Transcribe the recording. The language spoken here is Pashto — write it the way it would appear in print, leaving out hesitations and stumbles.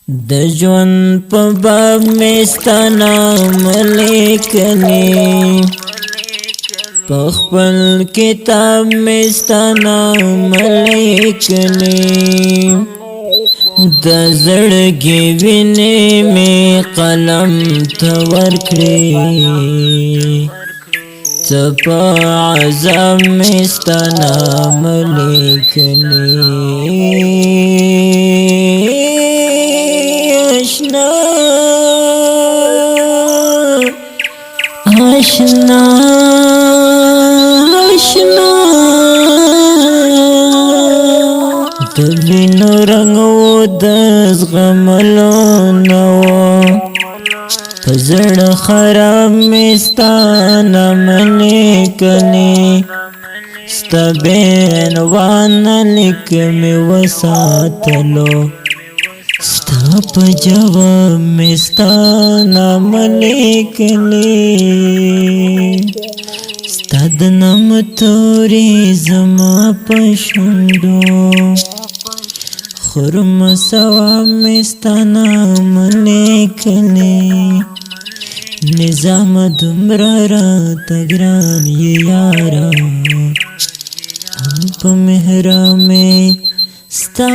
د ژوند په باب مې ستا نام لیکلی، په خپل کتاب مې ستا نام لیکلی، د زړګي وینې مې قلم ته ورکړې، ته په عذاب مې ستا نام لیکلی. آشنا آشنا آشنا د وینو رنګ و د زغملو نه و، په زړه خراب مې ستا نام لیکلی، ستا بېعنوان لیک مې وساتلو، ستا په جواب مې ستا نام لیکلی، ستا د نام تورې زما په شونډو، خرم ثواب مې ستا نام لیکلی، نظام دومره راته ګران یې یاره، هم په محراب مې ستا